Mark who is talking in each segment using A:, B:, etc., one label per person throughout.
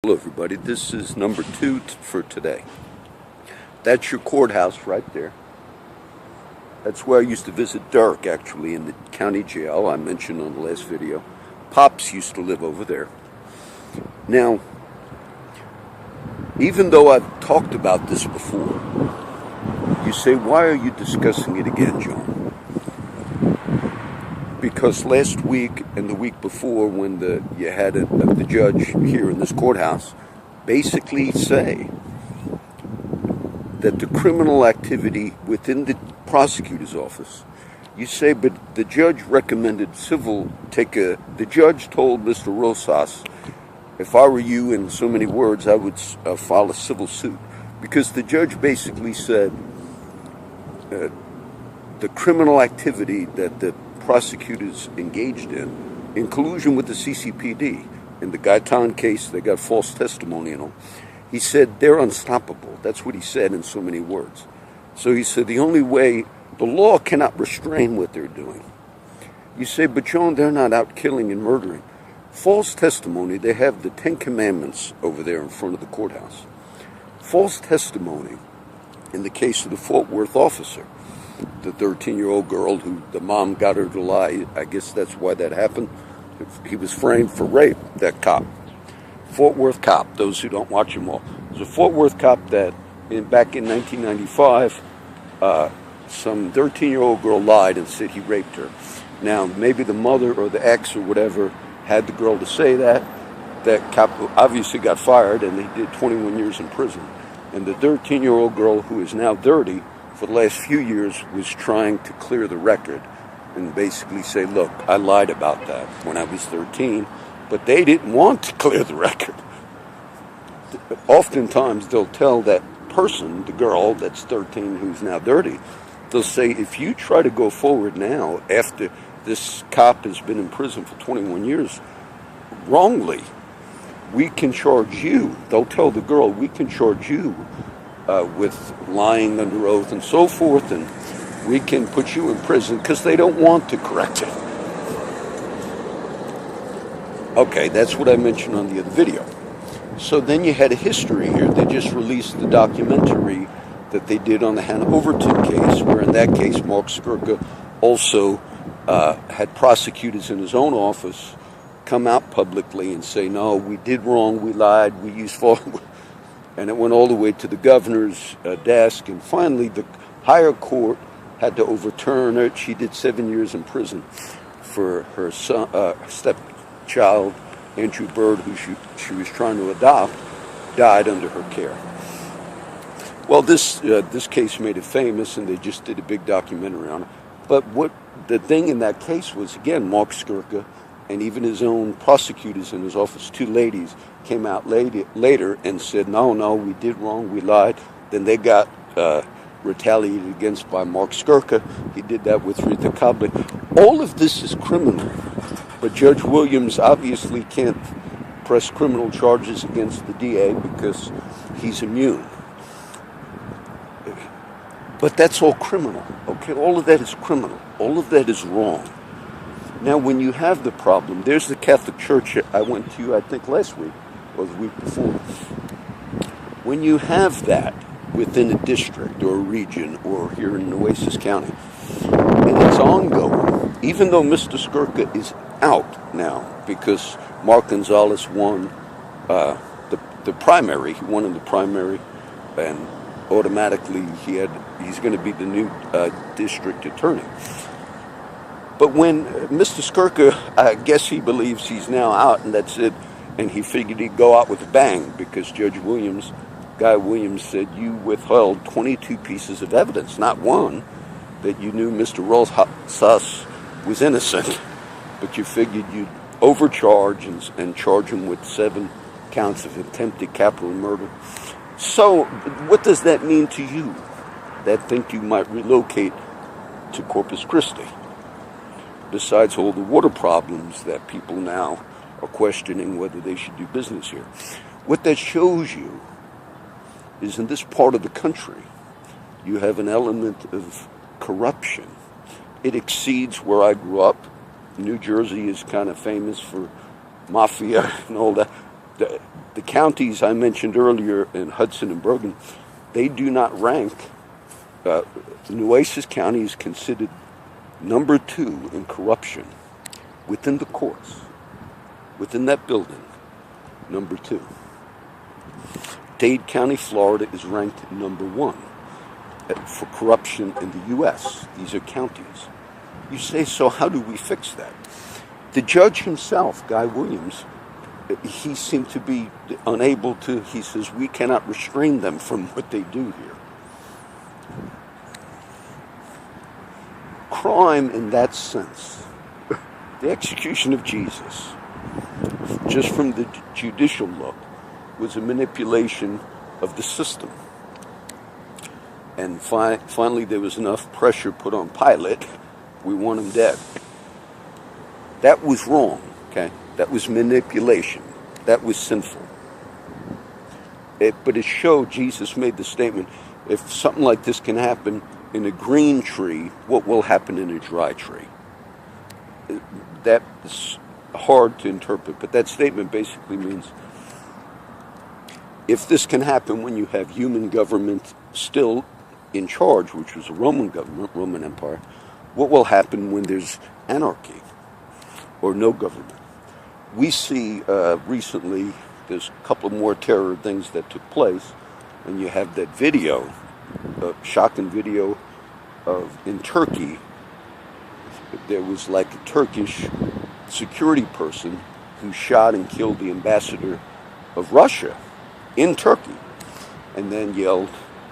A: Hello everybody, this is number 2 for today. That's your courthouse right there. That's where I used to visit Dirk, actually, in the county jail I mentioned on the last video. Pops used to live over there. Now, even though I've talked about this before, you say, why are you discussing it again, John? Because last week and the week before, when you had the judge here in this courthouse basically say that the criminal activity within the prosecutor's office, you say, but the judge recommended civil, the judge told Mr. Rosas, if I were you, in so many words, I would file a civil suit. Because the judge basically said the criminal activity that the prosecutors engaged in collusion with the CCPD. In the Gaitan case, they got false testimony and all. He said they're unstoppable. That's what he said in so many words. So he said the only way, the law cannot restrain what they're doing. You say, but John, they're not out killing and murdering. False testimony, they have the 10 Commandments over there in front of the courthouse. False testimony in the case of the Fort Worth officer, the 13-year-old girl who the mom got her to lie. I guess that's why that happened. He was framed for rape, that cop. Fort Worth cop, those who don't watch them all. It was a Fort Worth cop that back in 1995, some 13-year-old girl lied and said he raped her. Now, maybe the mother or the ex or whatever had the girl to say that. That cop obviously got fired and he did 21 years in prison. And the 13-year-old girl, who is now 30, for the last few years, was trying to clear the record and basically say, look, I lied about that when I was 13, but they didn't want to clear the record. Oftentimes, they'll tell that person, the girl that's 13 who's now 30, they'll say, if you try to go forward now after this cop has been in prison for 21 years wrongly, we can charge you. They'll tell the girl, we can charge you with lying under oath and so forth, and we can put you in prison, because they don't want to correct it. Okay, that's what I mentioned on the other video. So then you had a history here. They just released the documentary that they did on the Hannah Overton case, where in that case Mark Skirka also had prosecutors in his own office come out publicly and say, no, we did wrong, we lied, we used false. And it went all the way to the governor's desk, and finally the higher court had to overturn it. She did 7 years in prison for her son, stepchild, Andrew Bird, who she was trying to adopt, died under her care. Well, this case made it famous, and they just did a big documentary on it. But what the thing in that case was, again, Mark Skirka and even his own prosecutors in his office, 2 ladies, came out later and said, no, we did wrong, we lied. Then they got retaliated against by Mark Skirka. He did that with Rita Cobley. All of this is criminal, but Judge Williams obviously can't press criminal charges against the DA because he's immune. But that's all criminal, okay? All of that is criminal. All of that is wrong. Now, when you have the problem, there's the Catholic Church I went to, I think, last week or the week before. When you have that within a district or a region or here in Nueces County, and it's ongoing, even though Mr. Skirka is out now because Mark Gonzalez won the primary. He won in the primary, and automatically he's going to be the new district attorney. But when Mr. Skirka, I guess he believes he's now out and that's it, and he figured he'd go out with a bang because Judge Williams, Guy Williams, said you withheld 22 pieces of evidence, not one, that you knew Mr. Rosas was innocent, but you figured you'd overcharge and charge him with 7 counts of attempted capital murder. So what does that mean to you that think you might relocate to Corpus Christi? Besides all the water problems that people now are questioning whether they should do business here. What that shows you is in this part of the country, you have an element of corruption. It exceeds where I grew up. New Jersey is kind of famous for mafia and all that. The counties I mentioned earlier in Hudson and Bergen, they do not rank. Nueces County is considered number 2 in corruption within the courts, within that building, number 2. Dade County, Florida is ranked number 1 for corruption in the U.S. These are counties. You say, so how do we fix that? The judge himself, Guy Williams, he seemed to be unable to, he says, we cannot restrain them from what they do here. Crime in that sense, the execution of Jesus, just from the judicial look, was a manipulation of the system. And finally there was enough pressure put on Pilate, we want him dead. That was wrong, okay? That was manipulation. That was sinful. But it showed, Jesus made the statement, if something like this can happen in a green tree, what will happen in a dry tree? That's hard to interpret, but that statement basically means if this can happen when you have human government still in charge, which was a Roman government, Roman Empire, what will happen when there's anarchy or no government? We see recently there's a couple of more terror things that took place, and you have that video, shocking video of in Turkey. There was like a Turkish security person who shot and killed the ambassador of Russia in Turkey, and then yelled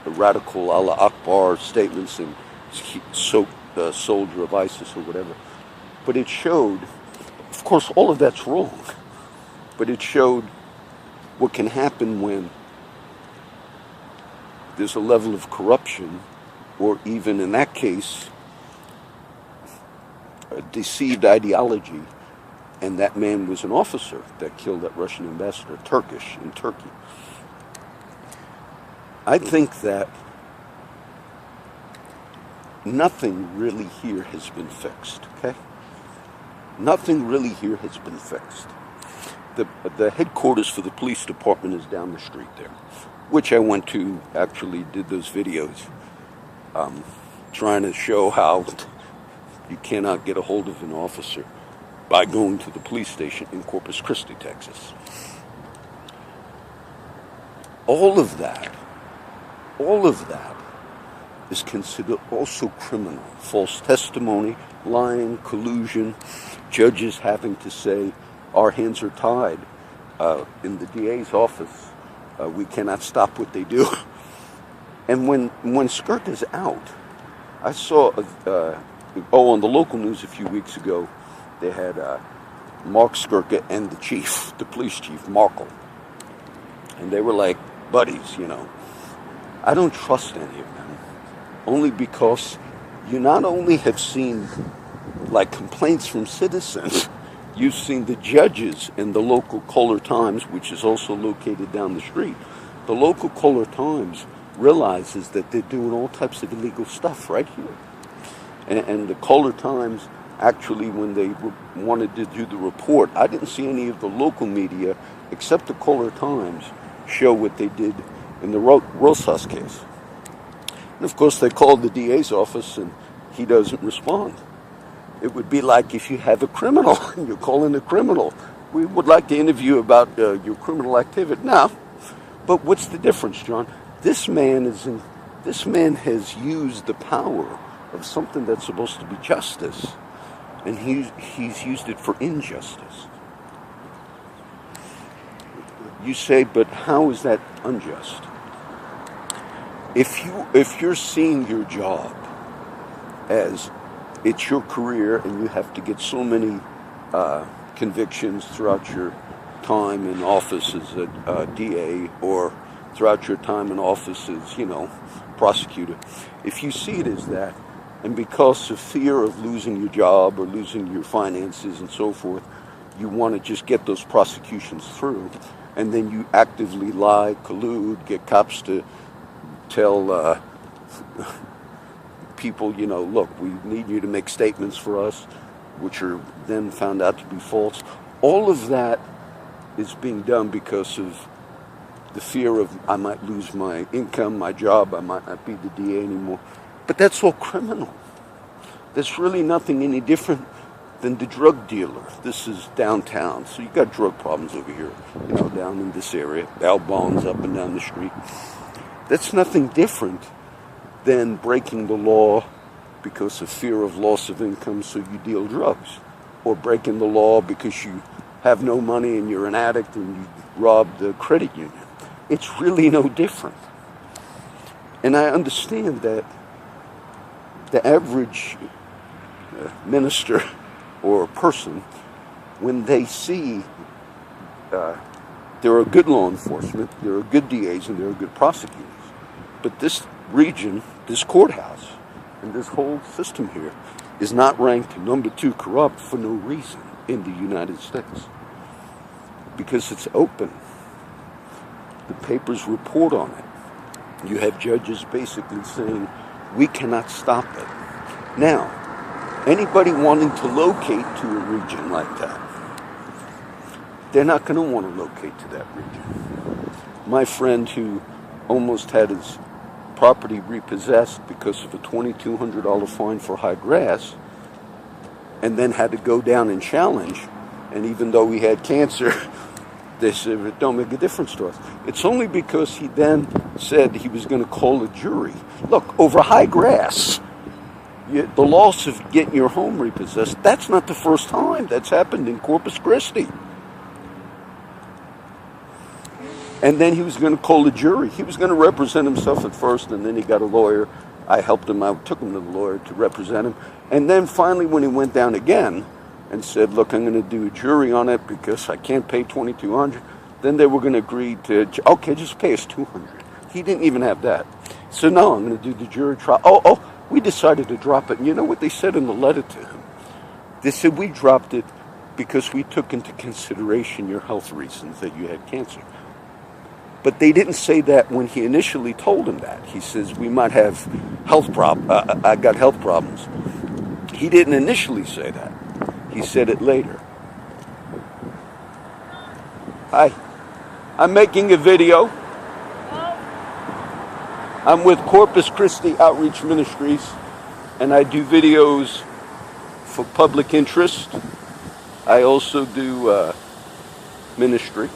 A: the radical Allah Akbar statements and soldier of ISIS or whatever. But it showed, of course, all of that's wrong, but it showed what can happen when there's a level of corruption, or even in that case, a deceived ideology, and that man was an officer that killed that Russian ambassador, Turkish, in Turkey. I think that nothing really here has been fixed, okay? Nothing really here has been fixed. The headquarters for the police department is down the street there, which I went to, actually did those videos, trying to show how you cannot get a hold of an officer by going to the police station in Corpus Christi, Texas. All of that is considered also criminal. False testimony, lying, collusion, judges having to say, our hands are tied. In the DA's office, we cannot stop what they do. And when Skirka is out, I saw, on the local news a few weeks ago, they had Mark Skirka and the chief, the police chief, Markle. And they were like buddies, you know. I don't trust any of them, only because you not only have seen like complaints from citizens, you've seen the judges in the local Kohler Times, which is also located down the street. The local Kohler Times realizes that they're doing all types of illegal stuff right here. And the Kohler Times, actually, when they wanted to do the report, I didn't see any of the local media, except the Kohler Times, show what they did in the Rosas case. And of course, they called the DA's office, and he doesn't respond. It would be like if you have a criminal, and you call in a criminal. We would like to interview about your criminal activity. No. But what's the difference, John? This man has used the power of something that's supposed to be justice, and he's used it for injustice. You say, but how is that unjust? If you're seeing your job as it's your career and you have to get so many convictions throughout your time in office as a DA, or throughout your time in office as, prosecutor, if you see it as that, and because of fear of losing your job or losing your finances and so forth, you want to just get those prosecutions through, and then you actively lie, collude, get cops to tell people, look, we need you to make statements for us, which are then found out to be false. All of that is being done because of the fear of I might lose my income, my job, I might not be the DA anymore. But that's all criminal. There's really nothing any different than the drug dealer. This is downtown, so you got drug problems over here, down in this area. Albon's up and down the street. That's nothing different than breaking the law because of fear of loss of income, so you deal drugs. Or breaking the law because you have no money and you're an addict and you rob the credit union. It's really no different. And I understand that the average minister or person, when they see there are good law enforcement, there are good DAs, and there are good prosecutors. But this region, this courthouse, and this whole system here is not ranked number 2 corrupt for no reason in the United States. Because it's open. The papers report on it. You have judges basically saying, we cannot stop it. Now, anybody wanting to locate to a region like that, they're not going to want to locate to that region. My friend who almost had his property repossessed because of a $2,200 fine for high grass, and then had to go down and challenge, and even though he had cancer, they said it don't make a difference to us. It's only because he then said he was going to call a jury. Look, over high grass, the loss of getting your home repossessed, that's not the first time. That's happened in Corpus Christi. And then he was going to call a jury. He was going to represent himself at first, and then he got a lawyer. I helped him out, took him to the lawyer to represent him. And then finally when he went down again and said, look, I'm going to do a jury on it because I can't pay $2,200, then they were going to agree to, okay, just pay us $200. He didn't even have that. So no, I'm going to do the jury trial. We decided to drop it. And you know what they said in the letter to him? They said, we dropped it because we took into consideration your health reasons that you had cancer. But they didn't say that when he initially told him that. He says, we might have health problems. I got health problems. He didn't initially say that. He said it later. Hi. I'm making a video. I'm with Corpus Christi Outreach Ministries, and I do videos for public interest. I also do ministry.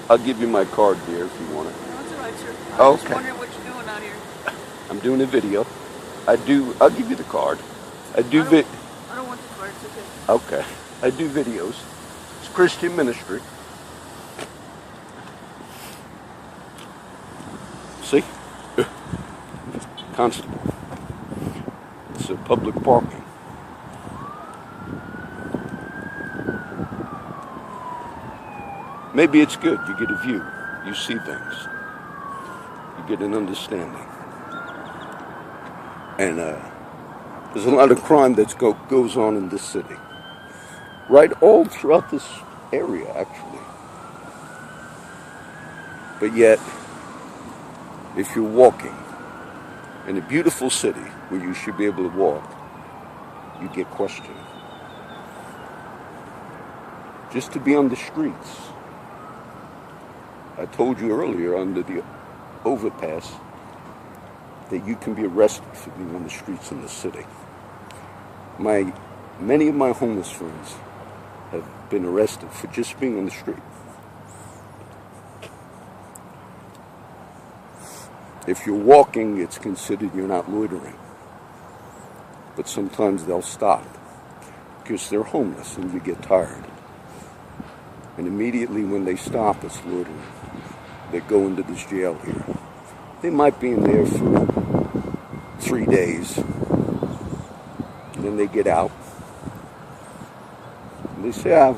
A: I'll give you my card here if you want it.
B: No, it's all right, sir. I was
A: Okay.
B: just wondering what you're doing out here.
A: I'm doing a video. I'll give you the card. I don't
B: want the card, it's okay.
A: Okay. I do videos. It's Christian ministry. See? Constable. It's a public parking. Maybe it's good. You get a view. You see things. You get an understanding. And there's a lot of crime that goes on in this city. Right all throughout this area, actually. But yet, if you're walking in a beautiful city where you should be able to walk, you get questioned. Just to be on the streets. I told you earlier under the overpass that you can be arrested for being on the streets in the city. Many of my homeless friends have been arrested for just being on the street. If you're walking, it's considered you're not loitering. But sometimes they'll stop because they're homeless and you get tired. And immediately when they stop, it's loitering. They go into this jail here. They might be in there for 3 days. And then they get out. And they say,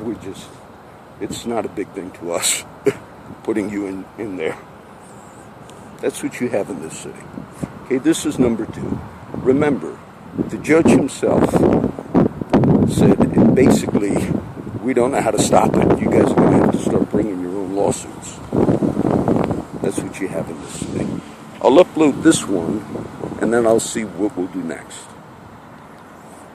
A: it's not a big thing to us, putting you in there. That's what you have in this city. Okay, this is number 2. Remember, the judge himself said, basically, we don't know how to stop it. You guys are going to have to start bringing your own lawsuits. That's what you have in this city. I'll upload this one, and then I'll see what we'll do next.